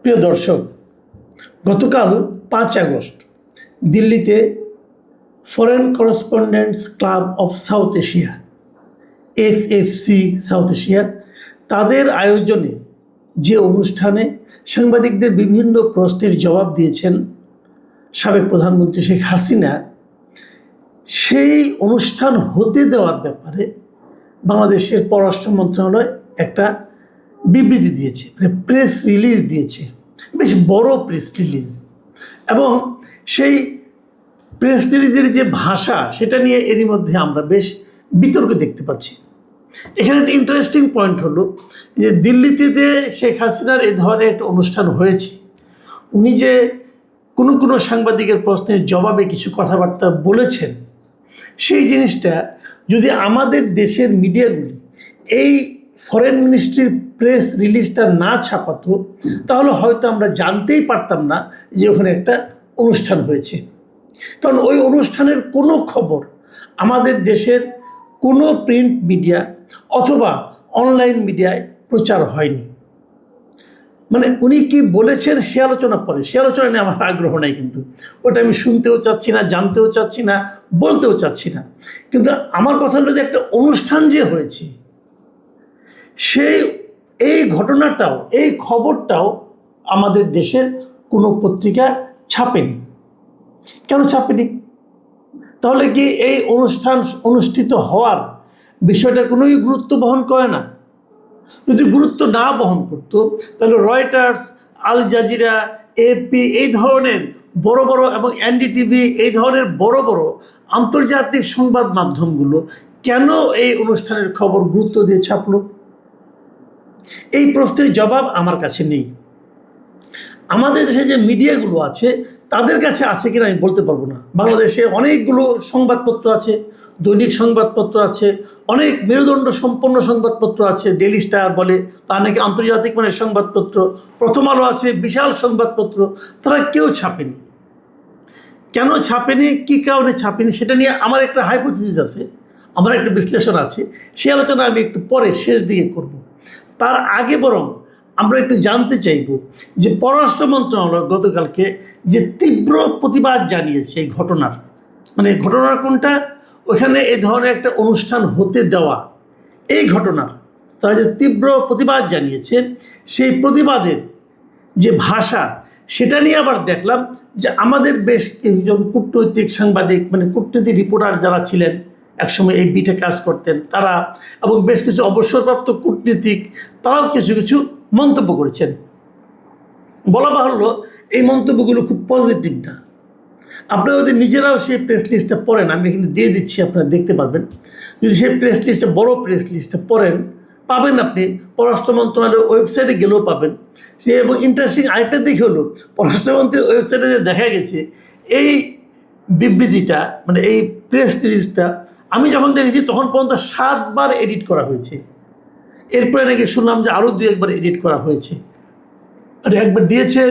প্রিয় দর্শক, গতকাল 5 আগস্ট দিল্লিতে foreign correspondents club of south Asia FFC south Asia তাদের আয়োজনে যে অনুষ্ঠানে সাংবাদিকদের বিভিন্ন প্রশ্নের জবাব দিয়েছেন সাবেক প্রধানমন্ত্রী শেখ হাসিনা, সেই অনুষ্ঠান হতে দেওয়ার ব্যাপারে বাংলাদেশের পররাষ্ট্র মন্ত্রণালয় একটা বিবৃতি দিয়েছে, প্রেস রিলিজ দিয়েছে, বেশ বড় প্রেস রিলিজ। এবং সেই প্রেস রিলিজের যে ভাষা সেটা নিয়ে এরই মধ্যে আমরা বেশ বিতর্ক দেখতে পাচ্ছি। এখানে একটা ইন্টারেস্টিং পয়েন্ট হলো যে দিল্লিতে যে শেখ হাসিনার এ ধরনের একটা অনুষ্ঠান হয়েছে, উনি যে কোনো সাংবাদিকের প্রশ্নের জবাবে কিছু কথাবার্তা বলেছেন, সেই জিনিসটা যদি আমাদের দেশের মিডিয়াগুলি এই ফরেন মিনিস্ট্রির প্রেস রিলিজটা না ছাপাতো, তাহলে হয়তো আমরা জানতেই পারতাম না যে ওখানে একটা অনুষ্ঠান হয়েছে। কারণ ওই অনুষ্ঠানের কোনো খবর আমাদের দেশের কোনো প্রিন্ট মিডিয়া অথবা অনলাইন মিডিয়ায় প্রচার হয়নি। মানে উনি কি বলেছেন সে আলোচনা পরে, সে আলোচনা নিয়ে আমার আগ্রহ নাই, কিন্তু ওটা আমি শুনতেও চাচ্ছি না, জানতেও চাচ্ছি না, বলতেও চাচ্ছি না। কিন্তু আমার কথা হলো যে একটা অনুষ্ঠান যে হয়েছে, এই ঘটনাটাও, এই খবরটাও আমাদের দেশের কোনো পত্রিকা ছাপেনি। কেন ছাপেনি? তাহলে কি এই অনুষ্ঠান অনুষ্ঠিত হওয়ার বিষয়টা কোনোই গুরুত্ব বহন করে না? যদি গুরুত্ব না বহন করতো, তাহলে রয়টার্স, আল জাজিরা, এপি এই ধরনের বড় বড় এবং এনডিটিভি এই ধরনের বড় বড় আন্তর্জাতিক সংবাদ মাধ্যমগুলো কেন এই অনুষ্ঠানের খবর গুরুত্ব দিয়ে ছাপলো? এই প্রশ্নের জবাব আমার কাছে নেই। আমাদের দেশে যে মিডিয়াগুলো আছে তাদের কাছে আছে কিনা আমি বলতে পারবো না। বাংলাদেশে অনেকগুলো সংবাদপত্র আছে, দৈনিক সংবাদপত্র আছে, অনেক মেরুদণ্ড সম্পন্ন সংবাদপত্র আছে, ডেইলি স্টার বলে, তার নাকি আন্তর্জাতিক মানের সংবাদপত্র, প্রথম আলো আছে, বিশাল সংবাদপত্র, তারা কেউ ছাপেনি। কেন ছাপেনি, কী কারণে ছাপেনি, সেটা নিয়ে আমার একটা হাইপোথিসিস আছে, আমার একটা বিশ্লেষণ আছে। সেই আলোচনা আমি একটু পরে শেষ দিকে করব। তার আগে বরং আমরা একটু জানতে চাইব যে পররাষ্ট্র মন্ত্রণালয় গতকালকে যে তীব্র প্রতিবাদ জানিয়েছে এই ঘটনার, মানে ঘটনার কোনটা, ওখানে এ ধরনের একটা অনুষ্ঠান হতে দেওয়া, এই ঘটনার তারা যে তীব্র প্রতিবাদ জানিয়েছে, সেই প্রতিবাদের যে ভাষা সেটা নিয়ে আবার দেখলাম যে আমাদের বেশ কিছুজন কূটনৈতিক সাংবাদিক, মানে কূটনৈতিক রিপোর্টার যারা ছিলেন, একসময় এই বিটে কাজ করতেন তারা, এবং বেশ কিছু অবসরপ্রাপ্ত কূটনীতিক, তারাও কিছু কিছু মন্তব্য করেছেন। বলা বাহুল্য এই মন্তব্যগুলো খুব পজিটিভ না। আপনারা যদি নিজেরাও সেই প্রেস লিস্টটা পড়েন, আমি এখানে দিয়ে দিচ্ছি, আপনারা দেখতে পারবেন। যদি সেই প্রেস লিস্টটা, বড় প্রেস লিস্টটা পড়েন, পাবেন আপনি পররাষ্ট্র মন্ত্রণালয়ের ওয়েবসাইটে গেলেও পাবেন। সে এবং ইন্টারেস্টিং আরেকটা দিক হলো, পররাষ্ট্রমন্ত্রীর ওয়েবসাইটে যে দেখা গেছে এই বিবৃতিটা, মানে এই প্রেস রিলিজটা আমি যখন দেখেছি তখন পর্যন্ত 7 বার এডিট করা হয়েছে। এরপরে নাকি শুনলাম যে আরও 2-1 বার এডিট করা হয়েছে। আর একবার দিয়েছে,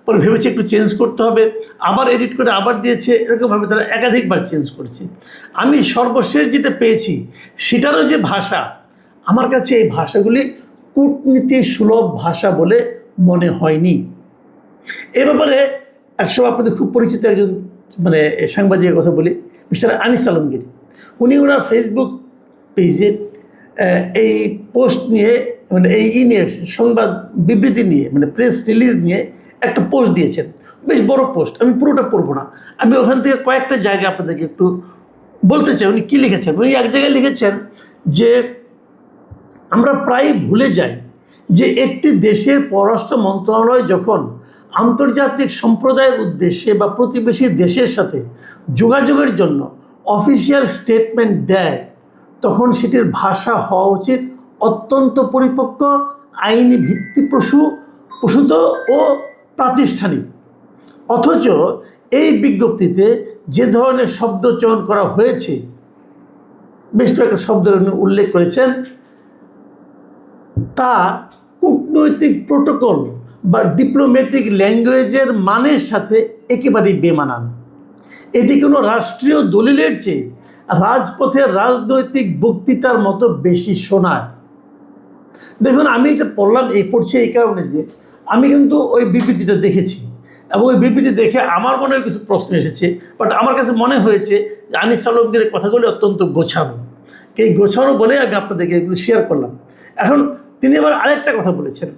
পরে ভেবেছে একটু চেঞ্জ করতে হবে, আবার এডিট করে আবার দিয়েছে, এরকমভাবে তারা একাধিকবার চেঞ্জ করেছে। আমি সর্বশেষ যেটা পেয়েছি সেটারও যে ভাষা, আমার কাছে এই ভাষাগুলি কূটনীতি সুলভ ভাষা বলে মনে হয়নি। এ ব্যাপারে একসময় আপনাদের খুব পরিচিত একজন মানে সাংবাদিকের কথা বলি, মিস্টার আনিস আলমগীর, উনি ওনার ফেসবুক পেজে এই পোস্ট নিয়ে, মানে এই নিয়ে, সংবাদ বিবৃতি নিয়ে, মানে প্রেস রিলিজ নিয়ে একটা পোস্ট দিয়েছেন, বেশ বড় পোস্ট। আমি পুরোটা পড়বো না, আমি ওখান থেকে কয়েকটা জায়গা আপনাদেরকে একটু বলতে চাই উনি কী লিখেছেন। উনি এক জায়গায় লিখেছেন যে আমরা প্রায় ভুলে যাই যে একটি দেশের পররাষ্ট্র মন্ত্রণালয় যখন আন্তর্জাতিক সম্প্রদায়ের উদ্দেশ্যে বা প্রতিবেশী দেশের সাথে যোগাযোগের জন্য অফিসিয়াল স্টেটমেন্ট দেয়, তখন সেটির ভাষা হওয়া উচিত অত্যন্ত পরিপক্ক, আইনি ভিত্তিপ্রসূত ও প্রাতিষ্ঠানিক। অথচ এই বিজ্ঞপ্তিতে যে ধরনের শব্দ চয়ন করা হয়েছে, বেশ কয়েকটা শব্দের উল্লেখ করেছেন, তা কূটনৈতিক প্রোটোকল বা ডিপ্লোম্যাটিক ল্যাঙ্গুয়েজের মানের সাথে একেবারেই বেমানান। এটি কোনো রাষ্ট্রীয় দলিলের চেয়ে রাজপথের রাজনৈতিক বক্তৃতার মতো বেশি শোনায়। দেখুন, আমি এটা পড়ছি এই কারণে যে আমি কিন্তু ওই বিবৃতিটা দেখেছি এবং ওই বিবৃতি দেখে আমার মনে কিছু প্রশ্ন এসেছে, বাট আমার কাছে মনে হয়েছে যে আনিস আলমগীরের কথাগুলি অত্যন্ত গোছানো। এই গোছানো বলে আমি আপনাদেরকে এগুলো শেয়ার করলাম। এখন তিনি আবার আরেকটা কথা বলেছেন,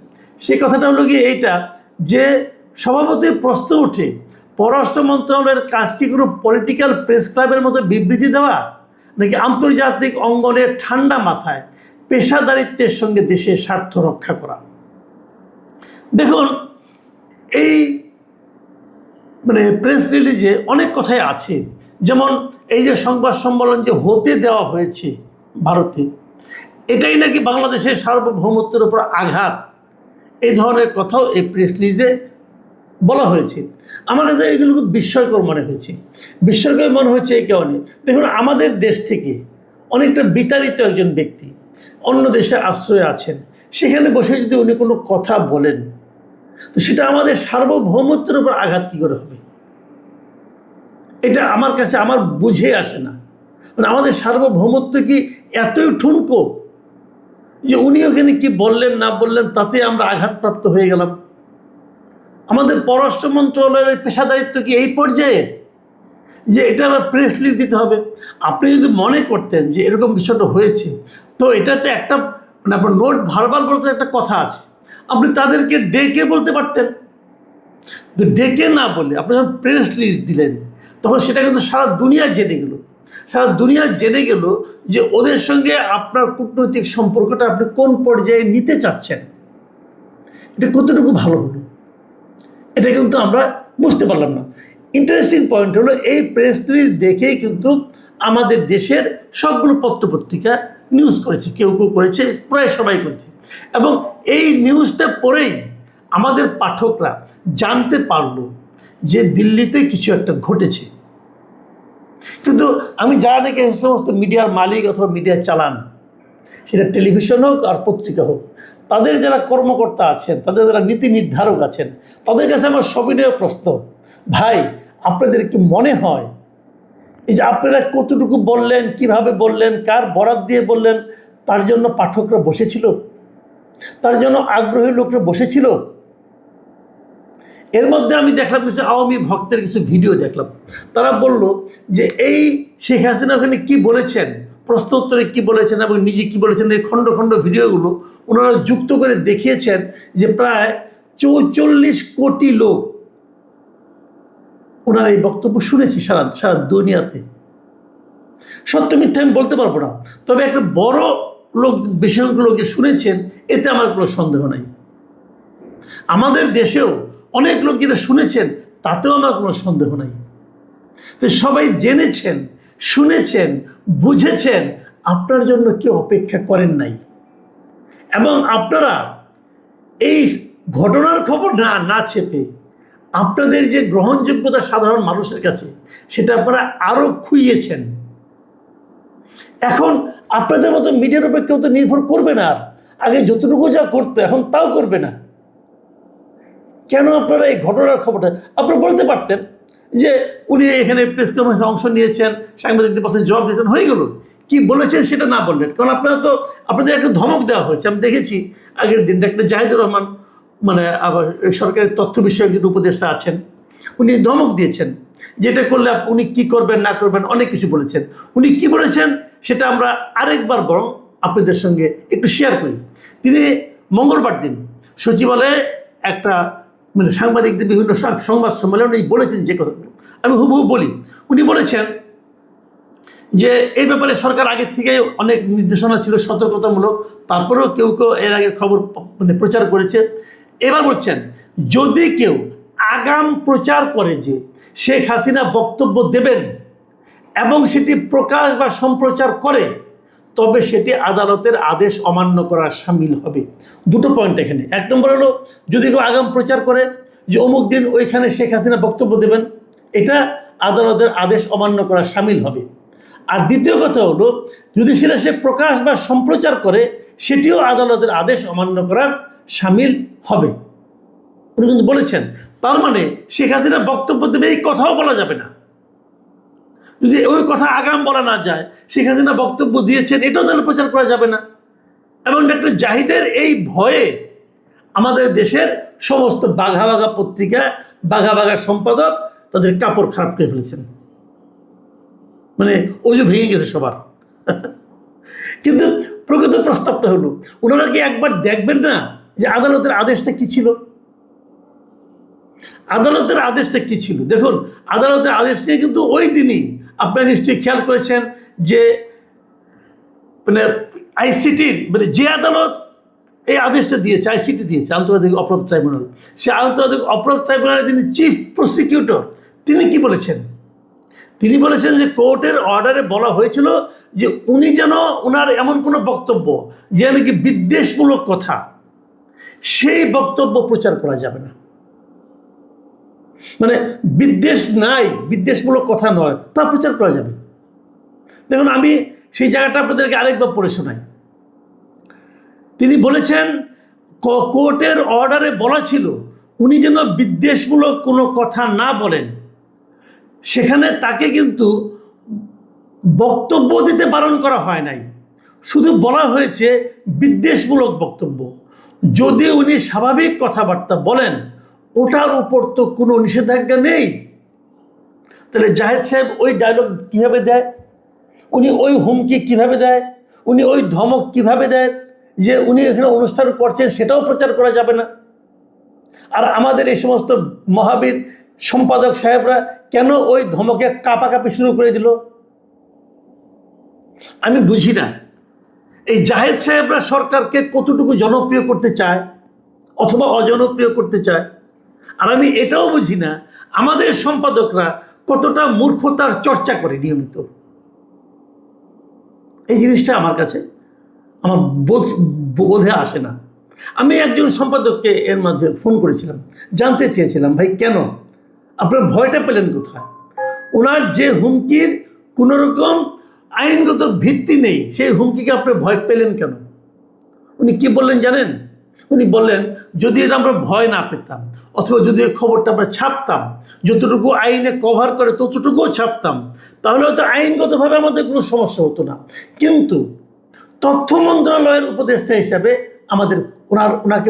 সেই কথাটা হলো গিয়ে এইটা যে স্বভাবতই প্রশ্ন ওঠে পররাষ্ট্র মন্ত্রণালয়ের কাজ কি কোনো পলিটিক্যাল প্রেস ক্লাবের মতো বিবৃতি দেওয়া, নাকি আন্তর্জাতিক অঙ্গনে ঠান্ডা মাথায় পেশাদারিত্বের সঙ্গে দেশের স্বার্থ রক্ষা করা। দেখুন, এই প্রেস রিলিজে অনেক কথাই আছে, যেমন এই যে সংবাদ সম্মেলন যে হতে দেওয়া হয়েছে ভারতে, এটাই নাকি বাংলাদেশের সার্বভৌমত্বের উপর আঘাত, এই ধরনের কথাও এই প্রেস রিলিজে বলা হয়েছে। আমার কাছে এগুলো খুব বিস্ময়কর মনে হয়েছে। বিস্ময়কর মনে হচ্ছে এই কারণে, দেখুন আমাদের দেশ থেকে অনেকটা বিতাড়িত একজন ব্যক্তি অন্য দেশে আশ্রয়ে আছেন, সেখানে বসে যদি উনি কোনো কথা বলেন তো সেটা আমাদের সার্বভৌমত্বের উপর আঘাত কী করে হবে, এটা আমার কাছে আমার বুঝে আসে না। আমাদের সার্বভৌমত্ব কি এতই ঠুনকো যে উনি ওখানে কি বললেন না বললেন তাতে আমরা আঘাতপ্রাপ্ত হয়ে গেলাম? আমাদের পররাষ্ট্র মন্ত্রণালয়ের পেশাদারিত্ব কি এই পর্যায়ে যে এটা আবার প্রেস রিলিজ দিতে হবে? আপনি যদি মনে করতেন যে এরকম বিষয়টা হয়েছে, তো এটাতে একটা আপনার নোট ভার্বাল বলতে একটা কথা আছে, আপনি তাদেরকে ডেকে বলতে পারতেন। তো ডেকে না বলে আপনি যখন প্রেস রিলিজ দিলেন তখন সেটা কিন্তু সারা দুনিয়া জেনে গেল, সারা দুনিয়া জেনে গেল যে ওদের সঙ্গে আপনার কূটনৈতিক সম্পর্কটা আপনি কোন পর্যায়ে নিতে চাচ্ছেন। এটা কতটুকু ভালো হলো এটা কিন্তু আমরা বুঝতে পারলাম না। ইন্টারেস্টিং পয়েন্ট হলো এই প্রেস রিলিজ দেখেই কিন্তু আমাদের দেশের সবগুলো পত্রপত্রিকা নিউজ করেছে, কেউ কেউ করেছে, প্রায় সবাই করেছে, এবং এই নিউজটা পড়েই আমাদের পাঠকরা জানতে পারলো যে দিল্লিতে কিছু একটা ঘটেছে। কিন্তু আমি যারা নাকি সমস্ত মিডিয়ার মালিক অথবা মিডিয়া চালান, সেটা টেলিভিশন হোক আর পত্রিকা হোক, তাদের যারা কর্মকর্তা আছেন, তাদের যারা নীতি নির্ধারক আছেন, তাদের কাছে আমার সবিনয় প্রশ্ন, ভাই আপনাদের কি মনে হয় এই যে আপনারা কতটুকু বললেন, কিভাবে বললেন, কার বরাত দিয়ে বললেন, তার জন্য পাঠকরা বসেছিল, তার জন্য আগ্রহী লোকরা বসেছিল? এর মধ্যে আমি দেখলাম কিছু আওয়ামী ভক্তের কিছু ভিডিও দেখলাম, তারা বলল যে এই শেখ হাসিনা ওখানে কী বলেছেন, প্রশ্ন উত্তরে কী বলেছেন এবং নিজে কী বলেছেন, এই খণ্ড খণ্ড ভিডিওগুলো ওনারা যুক্ত করে দেখিয়েছেন যে প্রায় 44 কোটি লোক ওনারা এই বক্তব্য শুনেছি সারা দুনিয়াতে। সত্য মিথ্যা আমি বলতে পারবো না, তবে একটা বড় লোক, বেশি সংখ্যক লোক শুনেছেন এতে আমার কোনো সন্দেহ নাই। আমাদের দেশেও অনেক লোক যেটা শুনেছেন তাতেও আমার কোনো সন্দেহ নাই। তো সবাই জেনেছেন, শুনেছেন, বুঝেছেন, আপনার জন্য কেউ অপেক্ষা করেন নাই, এবং আপনারা এই ঘটনার খবর না চেপে আপনাদের যে গ্রহণযোগ্যতা সাধারণ মানুষের কাছে সেটা আপনারা আরও খুইয়েছেন। এখন আপনাদের মতো মিডিয়ার উপর কেউ তো নির্ভর করবে না, আর আগে যতটুকু যা করতো এখন তাও করবে না। কেন আপনারা এই ঘটনার খবরটা আপনারা বলতে পারতেন যে উনি এখানে প্রেস কনফারেন্সে অংশ নিয়েছেন, সাংবাদিকদের পাশে জবাব দিয়েছেন, হয়ে গেল। কি বলেছেন সেটা না বললেন, কারণ আপনারা তো আপনাদের একটা ধমক দেওয়া হয়েছে। আমি দেখেছি আগের দিনটা একটা জাহিদুর রহমান আবার সরকারের তথ্য বিষয়ক যে উপদেষ্টা আছেন, উনি ধমক দিয়েছেন যেটা করলে উনি কি করবেন না করবেন, অনেক কিছু বলেছেন। উনি কি বলেছেন সেটা আমরা আরেকবার বরং আপনাদের সঙ্গে একটু শেয়ার করি। তিনি মঙ্গলবার দিন সচিবালয়ে একটা সাংবাদিকদের বিভিন্ন সংবাদ সম্মেলন উনি বলেছেন যে কথা, আমি হুবহু বলি। উনি বলেছেন যে এই ব্যাপারে সরকার আগের থেকে অনেক নির্দেশনা ছিল সতর্কতামূলক, তারপরেও কেউ কেউ এর আগে খবর প্রচার করেছে। এবার বলছেন যদি কেউ আগাম প্রচার করে যে শেখ হাসিনা বক্তব্য দেবেন এবং সেটি প্রকাশ বা সম্প্রচার করে, তবে সেটি আদালতের আদেশ অমান্য করার শামিল হবে। দুটো পয়েন্ট এখানে। এক নম্বর হলো যদি কেউ আগাম প্রচার করে যে অমুক দিন ওইখানে শেখ হাসিনা বক্তব্য দেবেন, এটা আদালতের আদেশ অমান্য করার শামিল হবে। আর দ্বিতীয় কথা হলো যদি সেটা সে প্রকাশ বা সম্প্রচার করে, সেটিও আদালতের আদেশ অমান্য করার শামিল হবে। উনি কিন্তু বলেছেন, তার মানে শেখ হাসিনা বক্তব্য দেবে এই কথাও বলা যাবে না। যদি ওই কথা আগাম বলা না যায়, শেখ হাসিনা বক্তব্য দিয়েছেন এটাও তাহলে প্রচার করা যাবে না। এবং ডক্টর জাহিদের এই ভয়ে আমাদের দেশের সমস্ত বাঘা বাঘা পত্রিকা, বাঘা বাঘা সম্পাদক তাদের কাপড় খারাপ করে ফেলেছেন, মানে ওজু ভেঙে গেছে সবার। কিন্তু প্রকৃত প্রস্তাবটা হলো, ওনারা কি একবার দেখবেন না যে আদালতের আদেশটা কি ছিল? আদালতের আদেশটা কি ছিল? দেখুন, আদালতের আদেশ নিয়ে কিন্তু ওই দিনই আপনারা নিশ্চয়ই খেয়াল করেছেন যে মানে আইসিটির মানে যে আদালত এই আদেশটা দিয়েছে, আইসিটি দিয়েছে, আন্তর্জাতিক অপরাধ ট্রাইব্যুনাল, সে আন্তর্জাতিক অপরাধ ট্রাইব্যুনালের যিনি চিফ প্রসিকিউটর, তিনি কি বলেছেন? তিনি বলেছেন যে কোর্টের অর্ডারে বলা হয়েছিল যে উনি যেন ওনার এমন কোনো বক্তব্য যে নাকি বিদ্বেষমূলক কথা, সেই বক্তব্য প্রচার করা যাবে না। মানে বিদ্বেষ নাই, বিদ্বেষমূলক কথা নয়, তা প্রচার করা যাবে। দেখুন, আমি সেই জায়গাটা আপনাদেরকে আরেকবার পড়ে শোনাই। তিনি বলেছেন কোর্টের অর্ডারে বলা ছিল উনি যেন বিদ্বেষমূলক কোনো কথা না বলেন, সেখানে তাকে কিন্তু বক্তব্য দিতে বারণ করা হয় নাই, শুধু বলা হয়েছে বিদ্বেষমূলক বক্তব্য। যদি উনি স্বাভাবিক কথাবার্তা বলেন, ওটার উপর তো কোনো নিষেধাজ্ঞা নেই। তাহলে জাহেদ সাহেব ওই ডায়লগ কীভাবে দেয়? উনি ওই হুমকি কিভাবে দেয়? উনি ওই ধমক কিভাবে দেয় যে উনি এখানে অনুষ্ঠান করছেন সেটাও প্রচার করা যাবে না? আর আমাদের এই সমস্ত মহাবীর সম্পাদক সাহেবরা কেন ওই ধমকে কাঁপাকাঁপি শুরু করে দিল? আমি বুঝি না। এই জাহেদ সাহেবরা সরকারকে কতটুকু জনপ্রিয় করতে চায় অথবা অজনপ্রিয় করতে চায়। আর আমি এটাও বুঝি না আমাদের সম্পাদকরা কতটা মূর্খতার চর্চা করে নিয়মিত। এই জিনিসটা আমার কাছে আমার বোধে আসে না। আমি একজন সম্পাদককে এর মাঝে ফোন করেছিলাম, জানতে চেয়েছিলাম, ভাই কেন আপনার ভয়টা পেলেন কোথায়? ওনার যে হুমকির কোনোরকম আইনগত ভিত্তি নেই, সেই হুমকিকে আপনি ভয় পেলেন কেন? উনি কি বললেন জানেন? উনি বললেন, যদি এটা আমরা ভয় না পেতাম অথবা যদি এই খবরটা আমরা ছাপতাম, যতটুকু আইনে কভার করে ততটুকুও ছাপতাম, তাহলে হয়তো আইনগতভাবে আমাদের কোনো সমস্যা হতো না। কিন্তু তথ্য মন্ত্রণালয়ের উপদেষ্টা হিসাবে আমাদের ওনাকে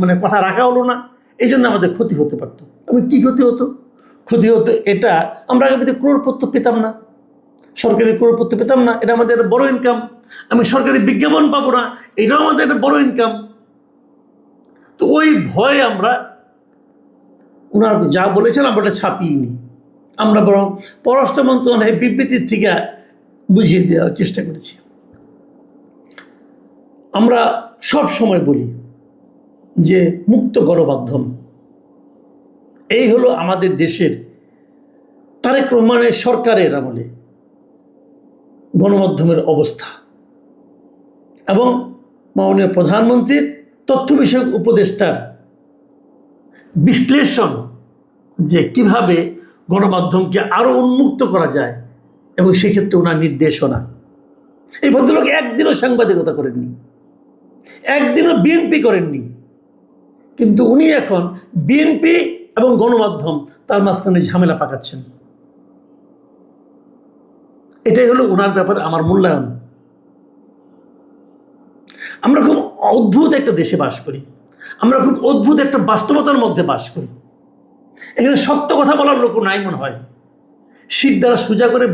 মানে কথা রাখা হলো না, এই জন্য আমাদের ক্ষতি হতে পারতো। আমি কি ক্ষতি হতো? ক্ষতি হতো এটা, আমরা আগামীতে ক্রোড়পত্র পেতাম না, সরকারি ক্রোড়পত্র পেতাম না, এটা আমাদের একটা বড় ইনকাম। আমি সরকারি বিজ্ঞাপন পাবো না, এটাও আমাদের একটা বড় ইনকাম। তো ওই ভয়ে আমরা ওনার যা বলেছেন আমরা ওটা ছাপিয়ে আমরা বরং পররাষ্ট্র মন্ত্রণালয়ের বিবৃতির থেকে বুঝিয়ে দেওয়ার চেষ্টা করেছি। আমরা সব সময় বলি যে মুক্ত গণমাধ্যম, এই হলো আমাদের দেশের তারেক রহমানের সরকারের আমলে গণমাধ্যমের অবস্থা, এবং মাননীয় প্রধানমন্ত্রীর তথ্য বিষয়ক উপদেষ্টার বিশ্লেষণ যে কিভাবে গণমাধ্যমকে আরও উন্মুক্ত করা যায়, এবং সেক্ষেত্রে ওনার নির্দেশনা। এই ভদ্রলোক একদিনও সাংবাদিকতা করেননি, একদিনও বিএনপি করেননি, কিন্তু উনি এখন বিএনপি এবং গণমাধ্যম তার মাঝখানে ঝামেলা পাকাচ্ছেন। এটাই হলো ওনার ব্যাপারে আমার মূল্যায়ন। আমরা খুব অদ্ভুত একটা দেশে বাস করি, আমরা খুব অদ্ভুত একটা বাস্তবতার মধ্যে বাস করি। এখানে সত্য কথা বলার লোক নাই মনে হয়, শীত দ্বারা সোজা করে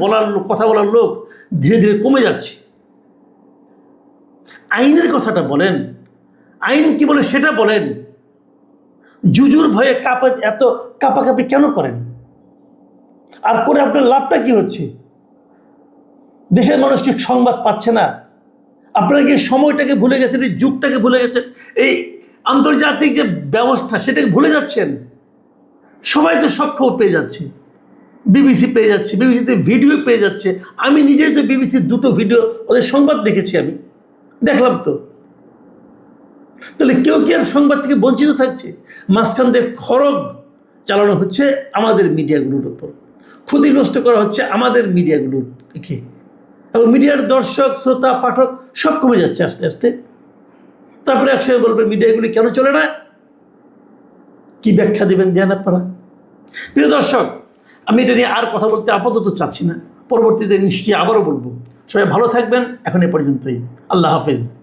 কথা বলার লোক ধীরে ধীরে কমে যাচ্ছে। আইনের কথাটা বলেন, আইন কি বলে সেটা বলেন, জুজুর ভয়ে এত কাঁপাকাঁপি কেন করেন? আর করে আপনার লাভটা কি হচ্ছে? দেশের মানুষ কি সংবাদ পাচ্ছে না? আপনারা কি সময়টাকে ভুলে গেছেন, এই যুগটাকে ভুলে গেছেন, এই আন্তর্জাতিক যে ব্যবস্থা সেটাকে ভুলে যাচ্ছেন? সবাই তো সব খবর পেয়ে যাচ্ছে, বিবিসি পেয়ে যাচ্ছে, বিবিসিতে ভিডিও পেয়ে যাচ্ছে। আমি নিজেই তো বিবিসির 2টো ভিডিও ওদের সংবাদ দেখেছি, আমি দেখলাম তো। তাহলে কেউ কি আর সংবাদ থেকে বঞ্চিত থাকছে? মাঝখান দিয়ে খড়গ চালানো হচ্ছে আমাদের মিডিয়াগুলোর উপর, ক্ষতিগ্রস্ত করা হচ্ছে আমাদের মিডিয়াগুলোকে, এবং মিডিয়ার দর্শক শ্রোতা পাঠক সব কমে যাচ্ছে আস্তে আস্তে। তারপরে একসাথে বলবে মিডিয়াগুলি কেন চলে না? কি ব্যাখ্যা দেবেন দেন আপনারা? প্রিয় দর্শক, আমি এটা নিয়ে আর কথা বলতে আপাতত চাচ্ছি না, পরবর্তীতে নিশ্চয়ই আবারও বলবো। সবাই ভালো থাকবেন, এখন এ পর্যন্তই। আল্লাহ হাফেজ।